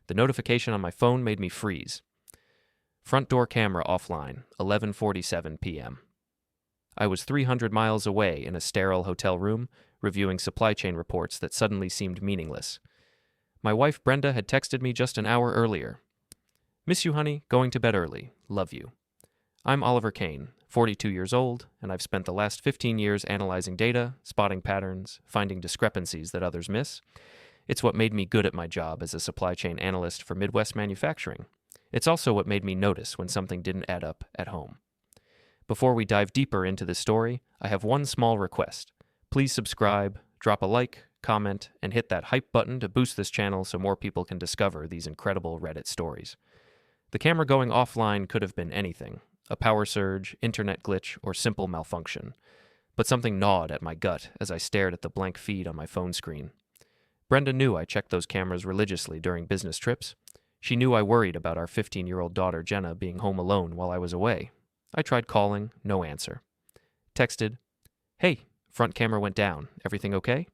The notification on my phone made me freeze. Front door camera offline, 11:47 p.m. I was 300 miles away in a sterile hotel room, reviewing supply chain reports that suddenly seemed meaningless. My wife Brenda had texted me just an hour earlier. "Miss you, honey. Going to bed early. Love you." I'm Oliver Kane, 42 years old, and I've spent the last 15 years analyzing data, spotting patterns, finding discrepancies that others miss. It's what made me good at my job as a supply chain analyst for Midwest manufacturing. It's also what made me notice when something didn't add up at home. Before we dive deeper into this story, I have one small request. Please subscribe, drop a like, comment, and hit that hype button to boost this channel so more people can discover these incredible Reddit stories. The camera going offline could have been anything: a power surge, internet glitch, or simple malfunction. But something gnawed at my gut as I stared at the blank feed on my phone screen. Brenda knew I checked those cameras religiously during business trips. She knew I worried about our 15-year-old daughter Jenna being home alone while I was away. I tried calling, no answer. Texted, "Hey, front camera went down. Everything okay?"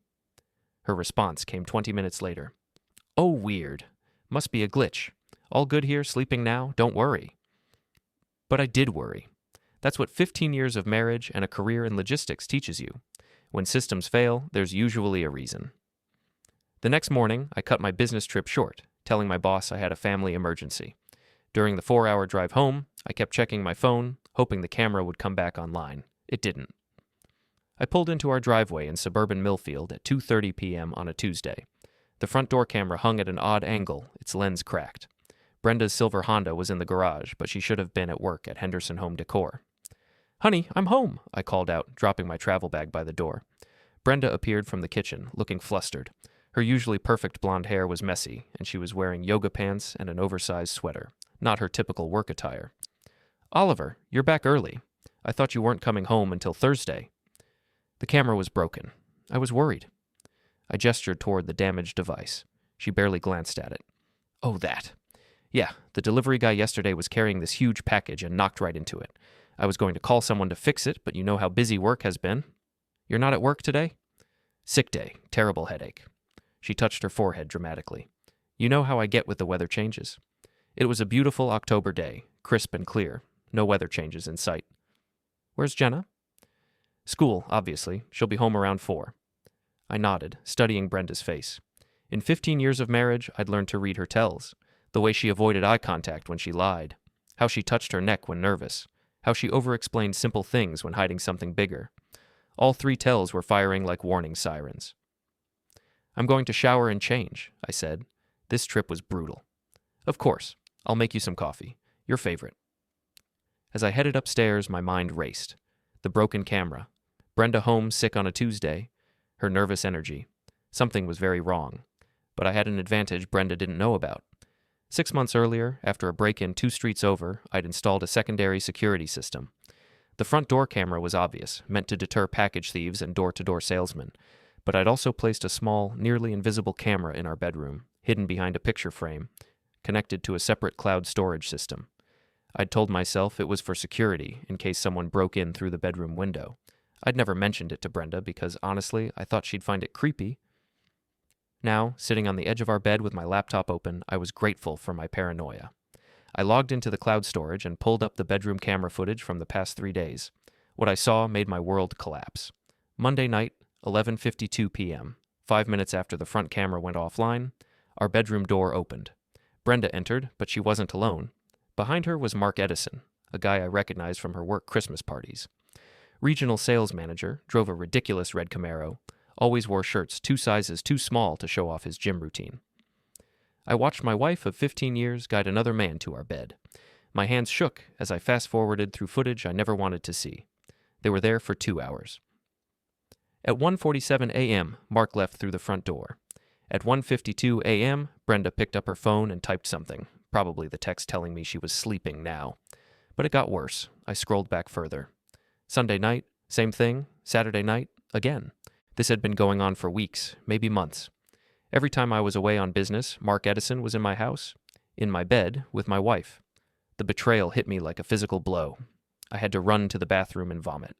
Her response came 20 minutes later. "Oh, weird. Must be a glitch. All good here, sleeping now, don't worry." But I did worry. That's what 15 years of marriage and a career in logistics teaches you. When systems fail, there's usually a reason. The next morning, I cut my business trip short, telling my boss I had a family emergency. During the 4-hour drive home, I kept checking my phone, hoping the camera would come back online. It didn't. I pulled into our driveway in suburban Millfield at 2:30 p.m. on a Tuesday. The front door camera hung at an odd angle, its lens cracked. Brenda's silver Honda was in the garage, but she should have been at work at Henderson Home Decor. "Honey, I'm home," I called out, dropping my travel bag by the door. Brenda appeared from the kitchen, looking flustered. Her usually perfect blonde hair was messy, and she was wearing yoga pants and an oversized sweater, not her typical work attire. "Oliver, you're back early. I thought you weren't coming home until Thursday." The camera was broken. I was worried. I gestured toward the damaged device. She barely glanced at it. "Oh, that. Yeah, the delivery guy yesterday was carrying this huge package and knocked right into it. I was going to call someone to fix it, but you know how busy work has been. You're not at work today?" "Sick day. Terrible headache." She touched her forehead dramatically. "You know how I get with the weather changes." It was a beautiful October day, crisp and clear. No weather changes in sight. "Where's Jenna?" "School, obviously. She'll be home around 4. I nodded, studying Brenda's face. In 15 years of marriage, I'd learned to read her tells. The way she avoided eye contact when she lied. How she touched her neck when nervous. How she over-explained simple things when hiding something bigger. All 3 tells were firing like warning sirens. "I'm going to shower and change," I said. This trip was brutal. "Of course. I'll make you some coffee. Your favorite." As I headed upstairs, my mind raced. The broken camera. Brenda home sick on a Tuesday. Her nervous energy. Something was very wrong. But I had an advantage Brenda didn't know about. 6 months earlier, after a break-in 2 streets over, I'd installed a secondary security system. The front door camera was obvious, meant to deter package thieves and door-to-door salesmen. But I'd also placed a small, nearly invisible camera in our bedroom, hidden behind a picture frame, connected to a separate cloud storage system. I'd told myself it was for security, in case someone broke in through the bedroom window. I'd never mentioned it to Brenda because, honestly, I thought she'd find it creepy. Now, sitting on the edge of our bed with my laptop open, I was grateful for my paranoia. I logged into the cloud storage and pulled up the bedroom camera footage from the past 3 days. What I saw made my world collapse. Monday night, 11:52 p.m., 5 minutes after the front camera went offline, our bedroom door opened. Brenda entered, but she wasn't alone. Behind her was Mark Edison, a guy I recognized from her work Christmas parties. Regional sales manager, drove a ridiculous red Camaro, always wore shirts 2 sizes too small to show off his gym routine. I watched my wife of 15 years guide another man to our bed. My hands shook as I fast-forwarded through footage I never wanted to see. They were there for 2 hours. At 1:47 a.m., Mark left through the front door. At 1:52 a.m., Brenda picked up her phone and typed something, probably the text telling me she was sleeping now. But it got worse. I scrolled back further. Sunday night, same thing. Saturday night, again. This had been going on for weeks, maybe months. Every time I was away on business, Mark Edison was in my house, in my bed, with my wife. The betrayal hit me like a physical blow. I had to run to the bathroom and vomit.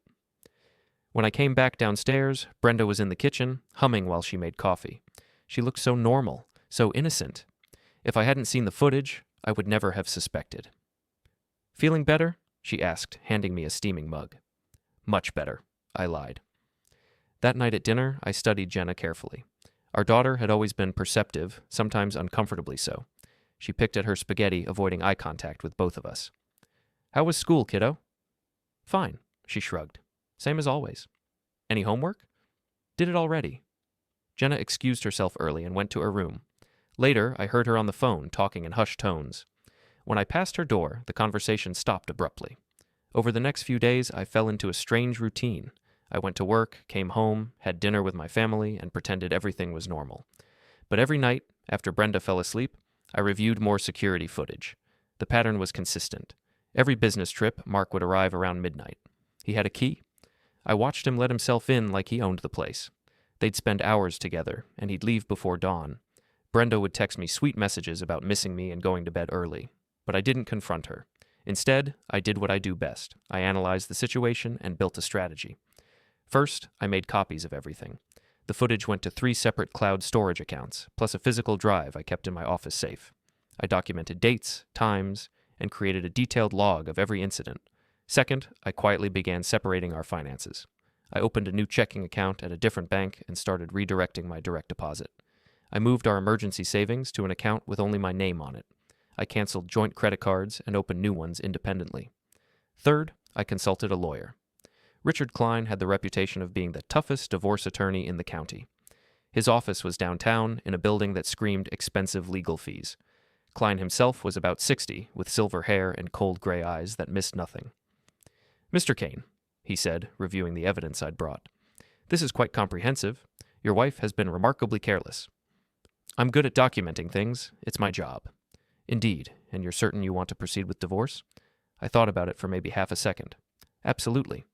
When I came back downstairs, Brenda was in the kitchen, humming while she made coffee. She looked so normal, so innocent. If I hadn't seen the footage, I would never have suspected. "Feeling better?" she asked, handing me a steaming mug. "Much better," I lied. That night at dinner, I studied Jenna carefully. Our daughter had always been perceptive, sometimes uncomfortably so. She picked at her spaghetti, avoiding eye contact with both of us. "How was school, kiddo?" "Fine," she shrugged. "Same as always." "Any homework?" "Did it already." Jenna excused herself early and went to her room. Later, I heard her on the phone, talking in hushed tones. When I passed her door, the conversation stopped abruptly. Over the next few days, I fell into a strange routine. I went to work, came home, had dinner with my family, and pretended everything was normal. But every night, after Brenda fell asleep, I reviewed more security footage. The pattern was consistent. Every business trip, Mark would arrive around midnight. He had a key. I watched him let himself in like he owned the place. They'd spend hours together, and he'd leave before dawn. Brenda would text me sweet messages about missing me and going to bed early. But I didn't confront her. Instead, I did what I do best. I analyzed the situation and built a strategy. First, I made copies of everything. The footage went to 3 separate cloud storage accounts, plus a physical drive I kept in my office safe. I documented dates, times, and created a detailed log of every incident. Second, I quietly began separating our finances. I opened a new checking account at a different bank and started redirecting my direct deposit. I moved our emergency savings to an account with only my name on it. I canceled joint credit cards and opened new ones independently. Third, I consulted a lawyer. Richard Kline had the reputation of being the toughest divorce attorney in the county. His office was downtown in a building that screamed expensive legal fees. Kline himself was about 60, with silver hair and cold gray eyes that missed nothing. "Mr. Kane," he said, reviewing the evidence I'd brought, "this is quite comprehensive. Your wife has been remarkably careless." "I'm good at documenting things. It's my job." "Indeed, and you're certain you want to proceed with divorce?" I thought about it for maybe half a second. "Absolutely."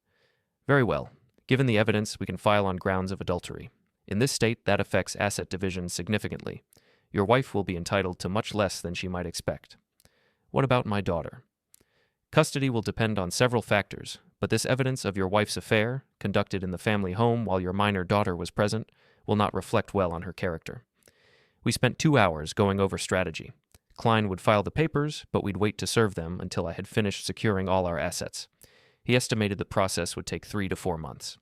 "Very well. Given the evidence, we can file on grounds of adultery. In this state, that affects asset division significantly. Your wife will be entitled to much less than she might expect." "What about my daughter?" "Custody will depend on several factors, but this evidence of your wife's affair, conducted in the family home while your minor daughter was present, will not reflect well on her character." We spent 2 hours going over strategy. Kline would file the papers, but we'd wait to serve them until I had finished securing all our assets. He estimated the process would take 3 to 4 months.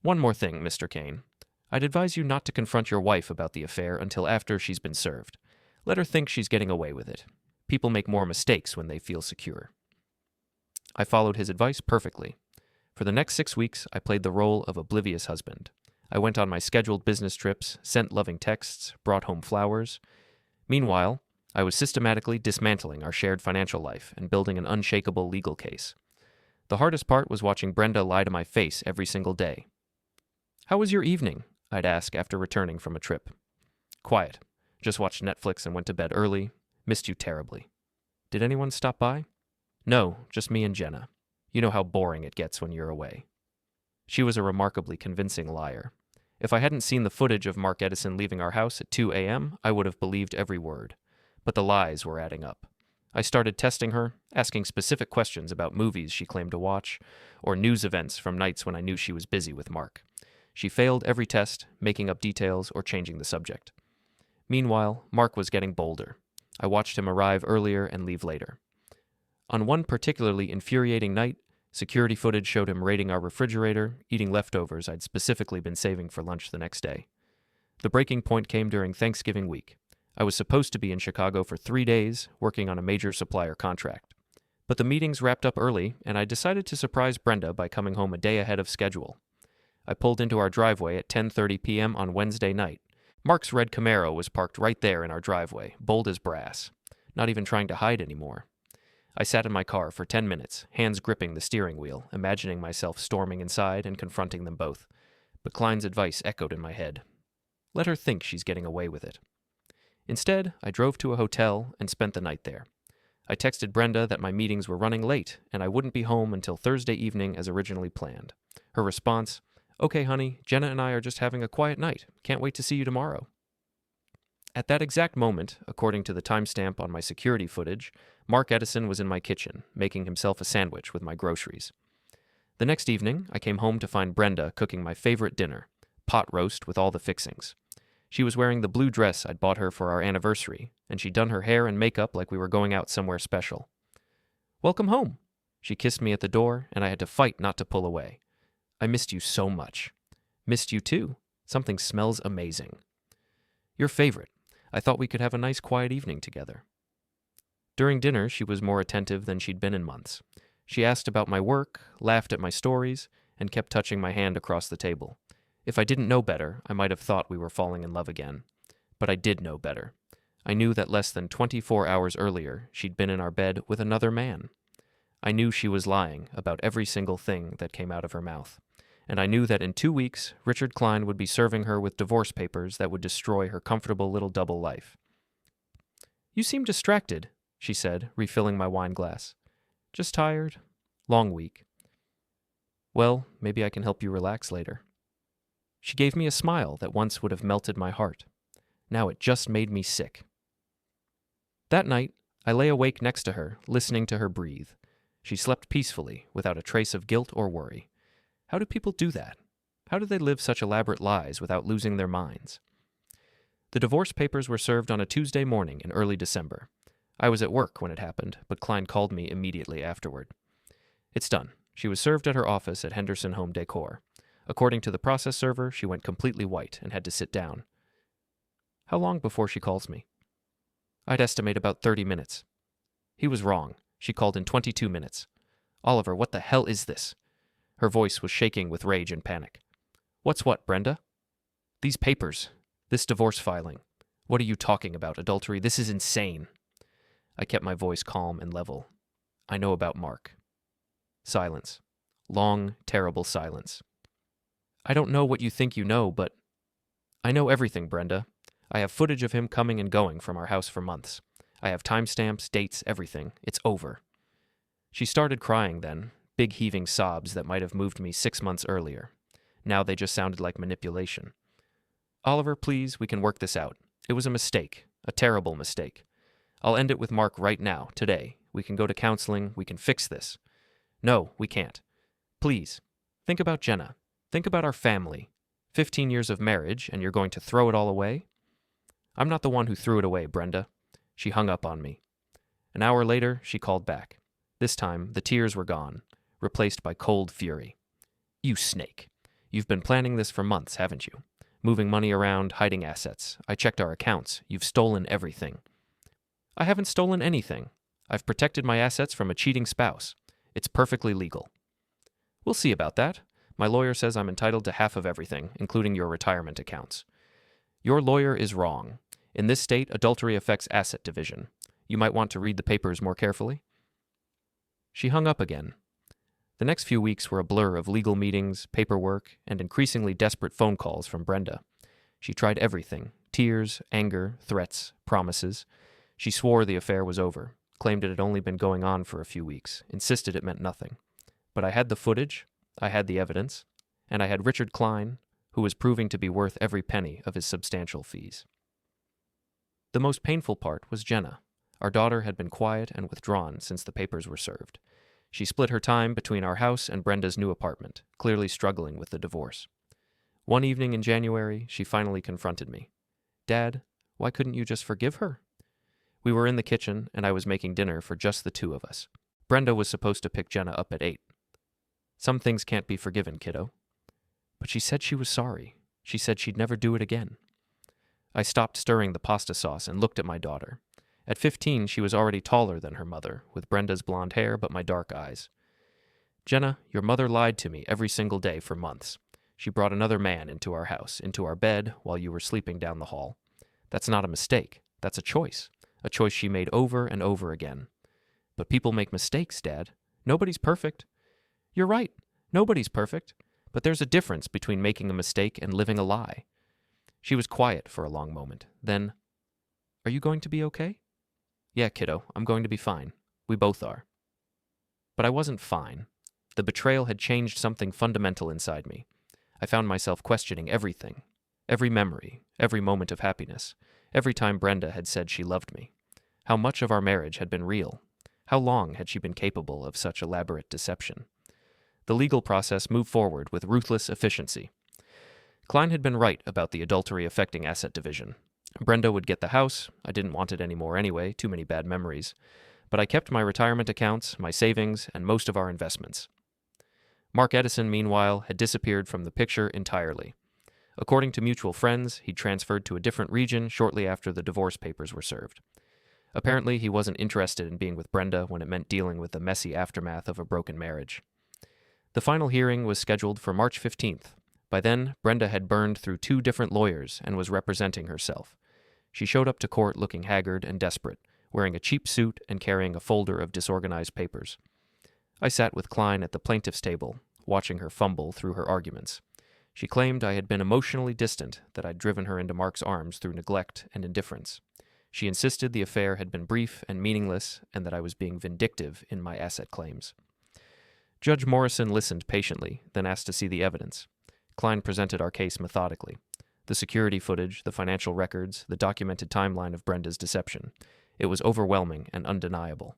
"One more thing, Mr. Kane. I'd advise you not to confront your wife about the affair until after she's been served. Let her think she's getting away with it. People make more mistakes when they feel secure." I followed his advice perfectly. For the next 6 weeks, I played the role of oblivious husband. I went on my scheduled business trips, sent loving texts, brought home flowers. Meanwhile, I was systematically dismantling our shared financial life and building an unshakable legal case. The hardest part was watching Brenda lie to my face every single day. "How was your evening?" I'd ask after returning from a trip. "Quiet. Just watched Netflix and went to bed early. Missed you terribly." "Did anyone stop by?" "No, just me and Jenna. You know how boring it gets when you're away." She was a remarkably convincing liar. If I hadn't seen the footage of Mark Edison leaving our house at 2 a.m., I would have believed every word. But the lies were adding up. I started testing her, asking specific questions about movies she claimed to watch, or news events from nights when I knew she was busy with Mark. She failed every test, making up details or changing the subject. Meanwhile, Mark was getting bolder. I watched him arrive earlier and leave later. On one particularly infuriating night, security footage showed him raiding our refrigerator, eating leftovers I'd specifically been saving for lunch the next day. The breaking point came during Thanksgiving week. I was supposed to be in Chicago for 3 days, working on a major supplier contract. But the meetings wrapped up early, and I decided to surprise Brenda by coming home a day ahead of schedule. I pulled into our driveway at 10:30 p.m. on Wednesday night. Mark's red Camaro was parked right there in our driveway, bold as brass, not even trying to hide anymore. I sat in my car for 10 minutes, hands gripping the steering wheel, imagining myself storming inside and confronting them both. But Kline's advice echoed in my head. Let her think she's getting away with it. Instead, I drove to a hotel and spent the night there. I texted Brenda that my meetings were running late and I wouldn't be home until Thursday evening as originally planned. Her response, "Okay, honey, Jenna and I are just having a quiet night. Can't wait to see you tomorrow." At that exact moment, according to the timestamp on my security footage, Mark Edison was in my kitchen, making himself a sandwich with my groceries. The next evening, I came home to find Brenda cooking my favorite dinner, pot roast with all the fixings. She was wearing the blue dress I'd bought her for our anniversary, and she'd done her hair and makeup like we were going out somewhere special. "Welcome home." She kissed me at the door, and I had to fight not to pull away. "I missed you so much." "Missed you too. Something smells amazing." "Your favorite. I thought we could have a nice quiet evening together." During dinner, she was more attentive than she'd been in months. She asked about my work, laughed at my stories, and kept touching my hand across the table. If I didn't know better, I might have thought we were falling in love again. But I did know better. I knew that less than 24 hours earlier, she'd been in our bed with another man. I knew she was lying about every single thing that came out of her mouth. And I knew that in 2 weeks, Richard Klein would be serving her with divorce papers that would destroy her comfortable little double life. "You seem distracted," she said, refilling my wine glass. "Just tired. Long week." "Well, maybe I can help you relax later." She gave me a smile that once would have melted my heart. Now it just made me sick. That night, I lay awake next to her, listening to her breathe. She slept peacefully, without a trace of guilt or worry. How do people do that? How do they live such elaborate lies without losing their minds? The divorce papers were served on a Tuesday morning in early December. I was at work when it happened, but Klein called me immediately afterward. "It's done." She was served at her office at Henderson Home Decor. According to the process server, she went completely white and had to sit down. "How long before she calls me?" "I'd estimate about 30 minutes. He was wrong. She called in 22 minutes. "Oliver, what the hell is this?" Her voice was shaking with rage and panic. "What's what, Brenda?" "These papers. This divorce filing. What are you talking about, adultery? This is insane." I kept my voice calm and level. "I know about Mark." Silence. Long, terrible silence. "I don't know what you think you know, but I know everything, Brenda. I have footage of him coming and going from our house for months. I have timestamps, dates, everything. It's over." She started crying then, big heaving sobs that might have moved me 6 months earlier. Now they just sounded like manipulation. "Oliver, please, we can work this out. It was a mistake, a terrible mistake. I'll end it with Mark right now, today. We can go to counseling, we can fix this." "No, we can't. Please, think about Jenna. Think about our family. 15 years of marriage, and you're going to throw it all away?" "I'm not the one who threw it away, Brenda." She hung up on me. An hour later, she called back. This time, the tears were gone, replaced by cold fury. "You snake. You've been planning this for months, haven't you? Moving money around, hiding assets. I checked our accounts. You've stolen everything." "I haven't stolen anything. I've protected my assets from a cheating spouse. It's perfectly legal." "We'll see about that. My lawyer says I'm entitled to half of everything, including your retirement accounts." "Your lawyer is wrong. In this state, adultery affects asset division. You might want to read the papers more carefully." She hung up again. The next few weeks were a blur of legal meetings, paperwork, and increasingly desperate phone calls from Brenda. She tried everything: tears, anger, threats, promises. She swore the affair was over, claimed it had only been going on for a few weeks, insisted it meant nothing. But I had the footage, I had the evidence, and I had Richard Klein, who was proving to be worth every penny of his substantial fees. The most painful part was Jenna. Our daughter had been quiet and withdrawn since the papers were served. She split her time between our house and Brenda's new apartment, clearly struggling with the divorce. One evening in January, she finally confronted me. "Dad, why couldn't you just forgive her?" We were in the kitchen, and I was making dinner for just the two of us. Brenda was supposed to pick Jenna up at 8. "Some things can't be forgiven, kiddo." "But she said she was sorry. She said she'd never do it again." I stopped stirring the pasta sauce and looked at my daughter. At 15, she was already taller than her mother, with Brenda's blonde hair but my dark eyes. "Jenna, your mother lied to me every single day for months. She brought another man into our house, into our bed, while you were sleeping down the hall. That's not a mistake. That's a choice she made over and over again. But people make mistakes, Dad. Nobody's perfect." "You're right. Nobody's perfect. But there's a difference between making a mistake and living a lie." She was quiet for a long moment. Then, "Are you going to be okay?" "Yeah, kiddo, I'm going to be fine. We both are." But I wasn't fine. The betrayal had changed something fundamental inside me. I found myself questioning everything. Every memory, every moment of happiness, every time Brenda had said she loved me. How much of our marriage had been real? How long had she been capable of such elaborate deception? The legal process moved forward with ruthless efficiency. Klein had been right about the adultery affecting asset division. Brenda would get the house. I didn't want it anymore anyway, too many bad memories. But I kept my retirement accounts, my savings, and most of our investments. Mark Edison, meanwhile, had disappeared from the picture entirely. According to mutual friends, he'd transferred to a different region shortly after the divorce papers were served. Apparently, he wasn't interested in being with Brenda when it meant dealing with the messy aftermath of a broken marriage. The final hearing was scheduled for March 15th. By then, Brenda had burned through 2 different lawyers and was representing herself. She showed up to court looking haggard and desperate, wearing a cheap suit and carrying a folder of disorganized papers. I sat with Klein at the plaintiff's table, watching her fumble through her arguments. She claimed I had been emotionally distant, that I'd driven her into Mark's arms through neglect and indifference. She insisted the affair had been brief and meaningless and that I was being vindictive in my asset claims. Judge Morrison listened patiently, then asked to see the evidence. Klein presented our case methodically. The security footage, the financial records, the documented timeline of Brenda's deception. It was overwhelming and undeniable.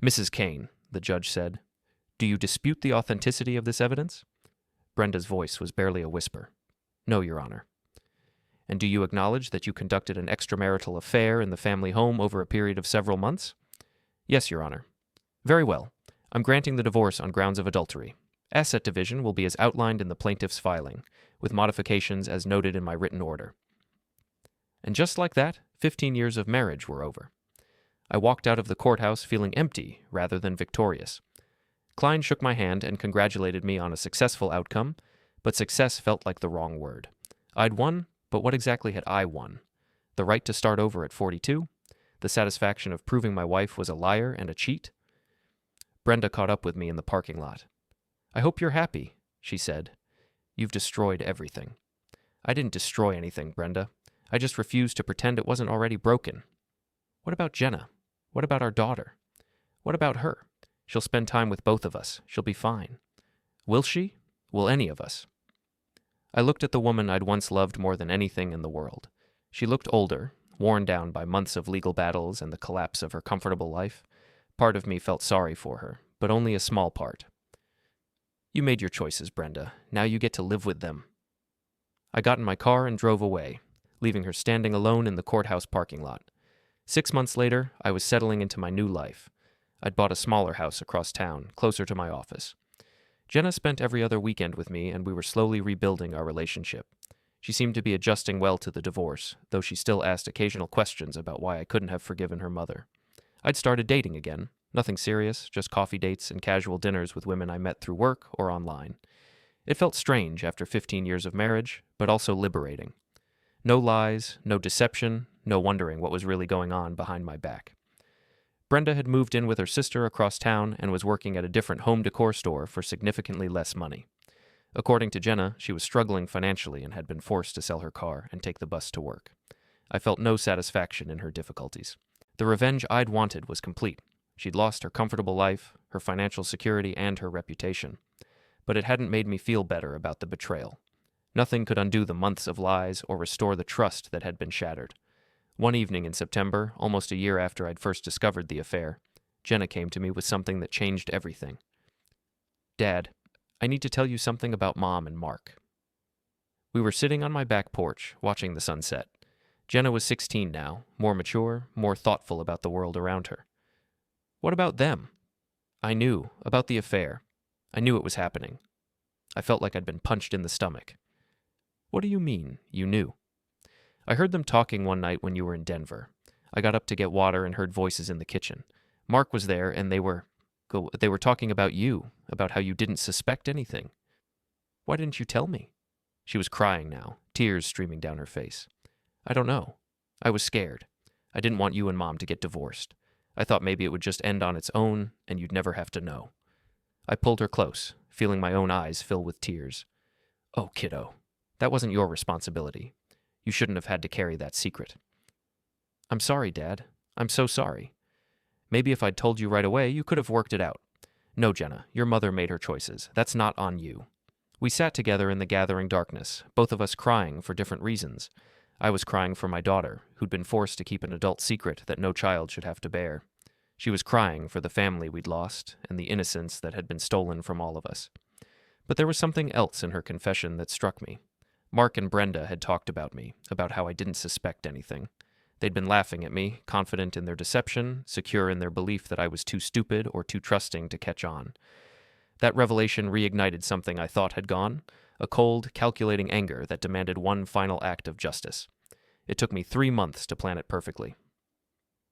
"Mrs. Kane," the judge said, "do you dispute the authenticity of this evidence?" Brenda's voice was barely a whisper. "No, Your Honor." "And do you acknowledge that you conducted an extramarital affair in the family home over a period of several months?" "Yes, Your Honor." "Very well. I'm granting the divorce on grounds of adultery. Asset division will be as outlined in the plaintiff's filing, with modifications as noted in my written order." And just like that, 15 years of marriage were over. I walked out of the courthouse feeling empty rather than victorious. Klein shook my hand and congratulated me on a successful outcome, but success felt like the wrong word. I'd won, but what exactly had I won? The right to start over at 42? The satisfaction of proving my wife was a liar and a cheat? Brenda caught up with me in the parking lot. "I hope you're happy," she said. "You've destroyed everything." "I didn't destroy anything, Brenda. I just refused to pretend it wasn't already broken." "What about Jenna? What about our daughter? What about her? She'll spend time with both of us. She'll be fine." "Will she? Will any of us?" I looked at the woman I'd once loved more than anything in the world. She looked older, worn down by months of legal battles and the collapse of her comfortable life. Part of me felt sorry for her, but only a small part. "You made your choices, Brenda. Now you get to live with them." I got in my car and drove away, leaving her standing alone in the courthouse parking lot. 6 months later, I was settling into my new life. I'd bought a smaller house across town, closer to my office. Jenna spent every other weekend with me, and we were slowly rebuilding our relationship. She seemed to be adjusting well to the divorce, though she still asked occasional questions about why I couldn't have forgiven her mother. I'd started dating again. Nothing serious, just coffee dates and casual dinners with women I met through work or online. It felt strange after 15 years of marriage, but also liberating. No lies, no deception, no wondering what was really going on behind my back. Brenda had moved in with her sister across town and was working at a different home decor store for significantly less money. According to Jenna, she was struggling financially and had been forced to sell her car and take the bus to work. I felt no satisfaction in her difficulties. The revenge I'd wanted was complete. She'd lost her comfortable life, her financial security, and her reputation. But it hadn't made me feel better about the betrayal. Nothing could undo the months of lies or restore the trust that had been shattered. One evening in September, almost a year after I'd first discovered the affair, Jenna came to me with something that changed everything. "Dad, I need to tell you something about Mom and Mark." We were sitting on my back porch, watching the sunset. Jenna was 16 now, more mature, more thoughtful about the world around her. "What about them?" "I knew, about the affair. I knew it was happening." I felt like I'd been punched in the stomach. "What do you mean, you knew?" "I heard them talking one night when you were in Denver. I got up to get water and heard voices in the kitchen. Mark was there, and they were talking about you, about how you didn't suspect anything." "Why didn't you tell me?" She was crying now, tears streaming down her face. "I don't know. I was scared. I didn't want you and Mom to get divorced. I thought maybe it would just end on its own, and you'd never have to know." I pulled her close, feeling my own eyes fill with tears. "Oh, kiddo, that wasn't your responsibility. You shouldn't have had to carry that secret." "I'm sorry, Dad. I'm so sorry. Maybe if I'd told you right away, you could have worked it out." "No, Jenna, your mother made her choices. That's not on you." We sat together in the gathering darkness, both of us crying for different reasons. I was crying for my daughter, who'd been forced to keep an adult secret that no child should have to bear. She was crying for the family we'd lost and the innocence that had been stolen from all of us. But there was something else in her confession that struck me. Mark and Brenda had talked about me, about how I didn't suspect anything. They'd been laughing at me, confident in their deception, secure in their belief that I was too stupid or too trusting to catch on. That revelation reignited something I thought had gone, a cold, calculating anger that demanded one final act of justice. It took me 3 months to plan it perfectly.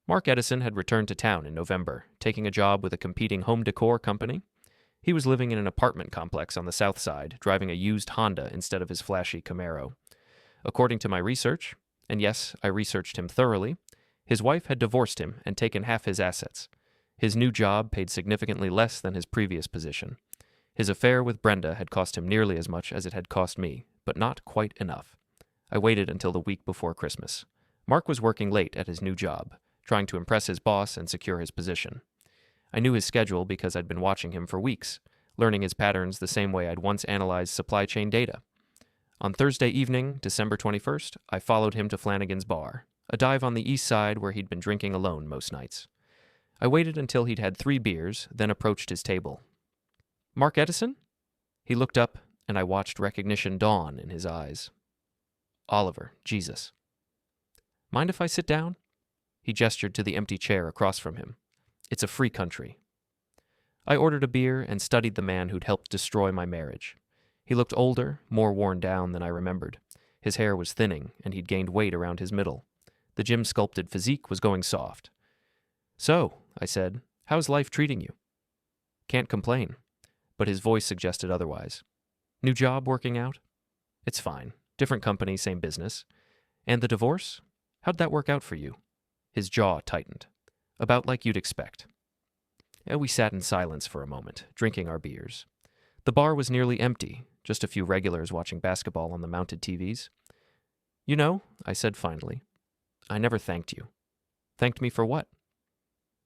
Mark Edison had returned to town in November, taking a job with a competing home decor company. He was living in an apartment complex on the south side, driving a used Honda instead of his flashy Camaro. According to my research, and yes, I researched him thoroughly, his wife had divorced him and taken half his assets. His new job paid significantly less than his previous position. His affair with Brenda had cost him nearly as much as it had cost me, but not quite enough. I waited until the week before Christmas. Mark was working late at his new job, trying to impress his boss and secure his position. I knew his schedule because I'd been watching him for weeks, learning his patterns the same way I'd once analyzed supply chain data. On Thursday evening, December 21st, I followed him to Flanagan's Bar, a dive on the east side where he'd been drinking alone most nights. I waited until he'd had 3 beers, then approached his table. "Mark Edison?" He looked up, and I watched recognition dawn in his eyes. "Oliver, Jesus." "Mind if I sit down?" He gestured to the empty chair across from him. "It's a free country." I ordered a beer and studied the man who'd helped destroy my marriage. He looked older, more worn down than I remembered. His hair was thinning, and he'd gained weight around his middle. The gym-sculpted physique was going soft. "So," I said, "how's life treating you?" "Can't complain." But his voice suggested otherwise. "New job working out?" "It's fine. Different company, same business." "And the divorce? How'd that work out for you?" His jaw tightened. "About like you'd expect." We sat in silence for a moment, drinking our beers. The bar was nearly empty, just a few regulars watching basketball on the mounted TVs. "You know," I said finally, "I never thanked you." "Thanked me for what?"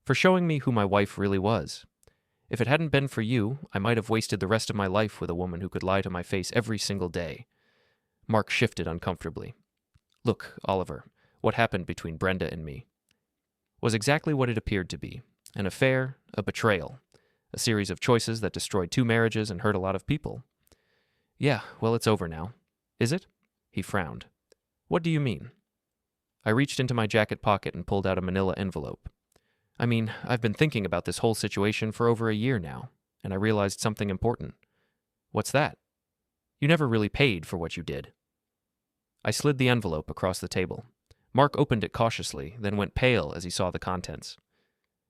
"For showing me who my wife really was. If it hadn't been for you, I might have wasted the rest of my life with a woman who could lie to my face every single day." Mark shifted uncomfortably. "Look, Oliver, what happened between Brenda and me was exactly what it appeared to be. An affair, a betrayal, a series of choices that destroyed 2 marriages and hurt a lot of people." "Yeah, well, it's over now." "Is it?" He frowned. "What do you mean?" I reached into my jacket pocket and pulled out a manila envelope. "I mean, I've been thinking about this whole situation for over a year now, and I realized something important." "What's that?" "You never really paid for what you did." I slid the envelope across the table. Mark opened it cautiously, then went pale as he saw the contents.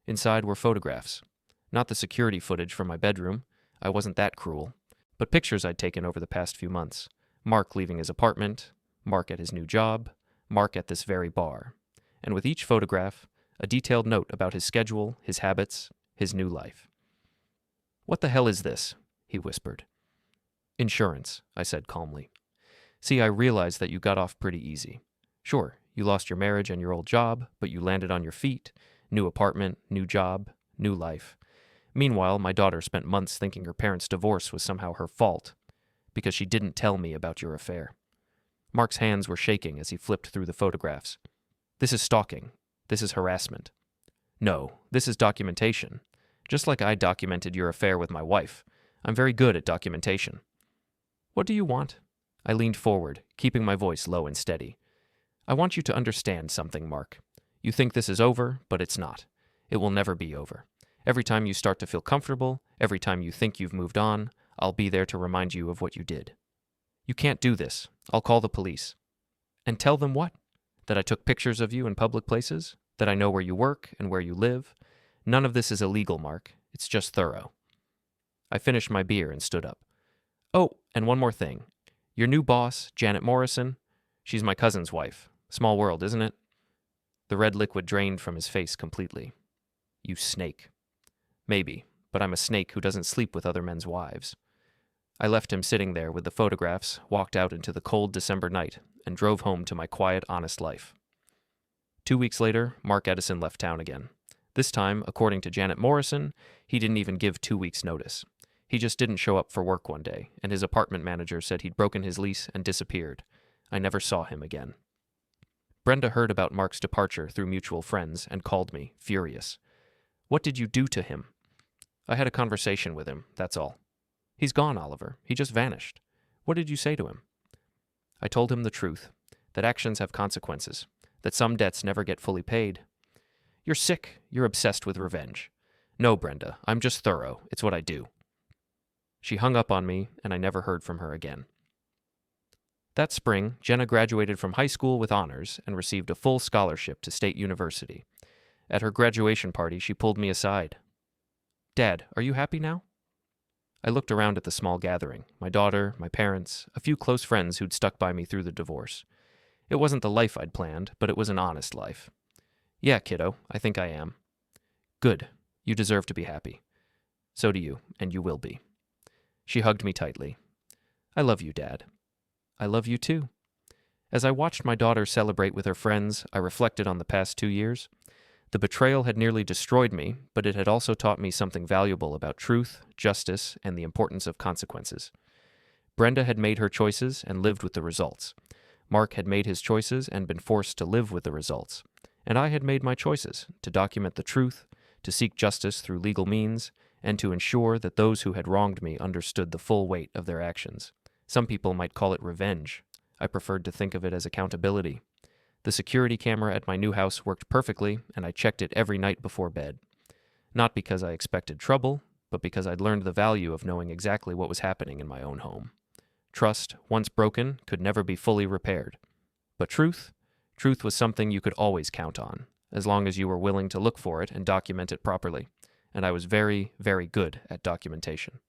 Inside were photographs. Not the security footage from my bedroom. I wasn't that cruel. But pictures I'd taken over the past few months. Mark leaving his apartment, Mark at his new job, Mark at this very bar. And with each photograph, a detailed note about his schedule, his habits, his new life. "What the hell is this?" he whispered. "Insurance," I said calmly. "See, I realized that you got off pretty easy. Sure, you lost your marriage and your old job, but you landed on your feet. New apartment, new job, new life. Meanwhile, my daughter spent months thinking her parents' divorce was somehow her fault, because she didn't tell me about your affair." Mark's hands were shaking as he flipped through the photographs. "This is stalking. This is harassment." "No, this is documentation. Just like I documented your affair with my wife. I'm very good at documentation." "What do you want?" I leaned forward, keeping my voice low and steady. "I want you to understand something, Mark. You think this is over, but it's not. It will never be over. Every time you start to feel comfortable, every time you think you've moved on, I'll be there to remind you of what you did. You can't do this. I'll call the police." "And tell them what? That I took pictures of you in public places? That I know where you work and where you live? None of this is illegal, Mark. It's just thorough." I finished my beer and stood up. "Oh, and one more thing. Your new boss, Janet Morrison, she's my cousin's wife. Small world, isn't it?" The red liquid drained from his face completely. "You snake." "Maybe, but I'm a snake who doesn't sleep with other men's wives." I left him sitting there with the photographs, walked out into the cold December night, and drove home to my quiet, honest life. 2 weeks later, Mark Edison left town again. This time, according to Janet Morrison, he didn't even give 2 weeks' notice. He just didn't show up for work one day, and his apartment manager said he'd broken his lease and disappeared. I never saw him again. Brenda heard about Mark's departure through mutual friends and called me, furious. "What did you do to him?" "I had a conversation with him, that's all." "He's gone, Oliver. He just vanished. What did you say to him?" I told him the truth, that actions have consequences, that some debts never get fully paid. You're sick. You're obsessed with revenge. No, Brenda, I'm just thorough. It's what I do. She hung up on me, and I never heard from her again. That spring, Jenna graduated from high school with honors and received a full scholarship to State University. At her graduation party, she pulled me aside. Dad, are you happy now? I looked around at the small gathering, my daughter, my parents, a few close friends who'd stuck by me through the divorce. It wasn't the life I'd planned, but it was an honest life. Yeah, kiddo, I think I am. Good. You deserve to be happy. So do you, and you will be. She hugged me tightly. I love you, Dad. I love you too. As I watched my daughter celebrate with her friends, I reflected on the past 2 years. The betrayal had nearly destroyed me, but it had also taught me something valuable about truth, justice, and the importance of consequences. Brenda had made her choices and lived with the results. Mark had made his choices and been forced to live with the results. And I had made my choices to document the truth, to seek justice through legal means, and to ensure that those who had wronged me understood the full weight of their actions. Some people might call it revenge. I preferred to think of it as accountability. The security camera at my new house worked perfectly, and I checked it every night before bed. Not because I expected trouble, but because I'd learned the value of knowing exactly what was happening in my own home. Trust, once broken, could never be fully repaired. But truth was something you could always count on, as long as you were willing to look for it and document it properly. And I was very, very good at documentation.